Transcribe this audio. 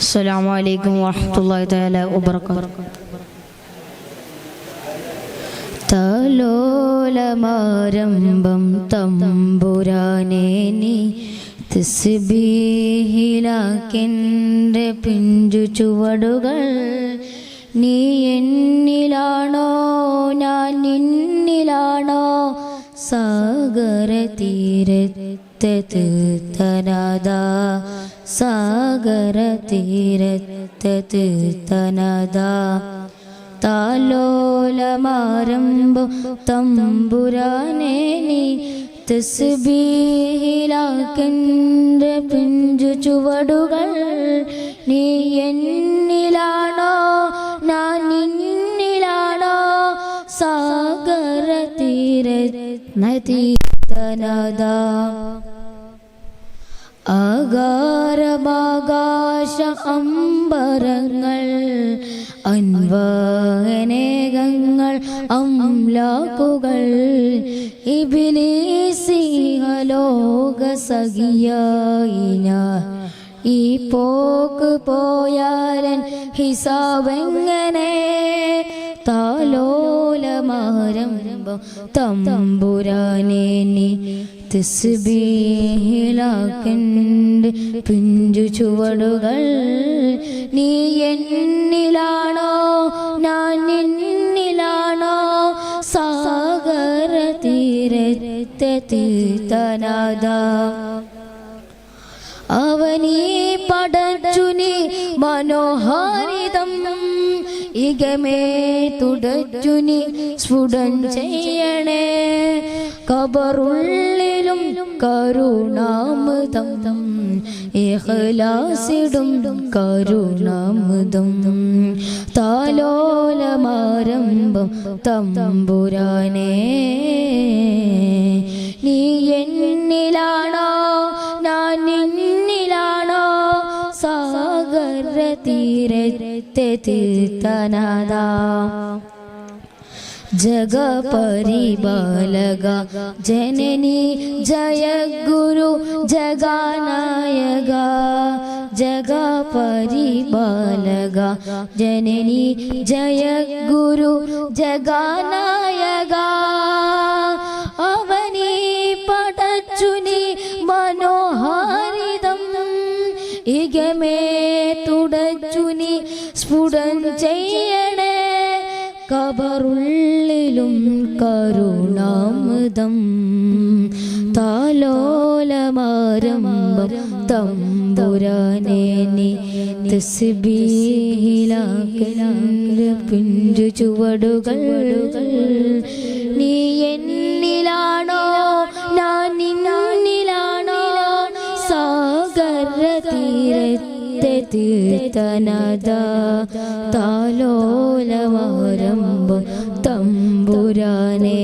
അസ്സലാമു അലൈക്കും വറഹ്മത്തുള്ളാഹി തആല വബറകാതുഹു. താലോലമാരംഭം തമ്പുരാനേ നീ തസ്ബീഹിലാക്കെൻ്റെ പിഞ്ചു ചുവടുകൾ. നീ എന്നിലാണോ ഞാൻ നിന്നിലാണോ സാഗര തീരത്തെ തീർത്തനാദാ സാഗര തീരത്തെ തീർത്തനാദാ. താലോലമാരംഭം തമ്പുരാനേ നീ തസ്ബീഹിലാക്കെൻ്റെ പിഞ്ചു ചുവടുകൾ. നീ എന്നിലാണോ ഞാൻ നിന്നിലാണോ സാഗര തീരനാദാ. ആകാരമാകാശ അമ്പരങ്ങൾ അൻവാനേകങ്ങൾ അംലാക്കുകൾ ഇബ്ലീസിഹലോക സഖിയായി ഞാൻ ഈ പോക്ക് പോയാലൻ ഹിസാബെങ്ങനെ. താലോലമാരംഭം തമ്പുരാനേ നീ തസ്ബീഹിലാക്കെൻ്റെ പിഞ്ചു ചുവടുകൾ. നീ എന്നിലാണോ ഞാൻ നിന്നിലാണോ സാഗര തീരത്തെ തീർത്തനാദാ. അവനീ പടച്ചുനി മനോഹാരിതം ഇകമേ തുടച്ചുനി സ്ഫുടം ചെയ്യണേ. കബറുള്ളിലും കരുണാമൃതം ഇഖ്ലാസിടും കരുണാമൃതം. താലോലമാരംഭം തമ്പുരാനേ നീ എന്നിലാണോ ഞാൻ നിന്നിലാണോ സാഗര തീരത്തെ തീർത്തനാദാ. ജഗപരിപാലക ജനനി ജയഗുരു ജഗാനായക. ജഗപരിപാലക ജനനി ജയഗുരു ജഗാനായക. അവനീ പടച്ചുനി മനോഹാരിതം ഇകമേ തുടച്ചുനി സ്ഫുടം ചെയ്യണേ. കബറുള്ളിലും കരുണാമൃതം. താലോലമാരംഭം തമ്പുരാനേ നീ തസ്ബീഹിലാക്കെൻ്റെ പിഞ്ചു ചുവടുകൾ. നീ എന്നിലാണോ ഞാൻ നിന്നിലാണോ സാഗര തീരത്തെ തീർത്തനാദാ. താലോലമാരംഭം തമ്പുരാനേ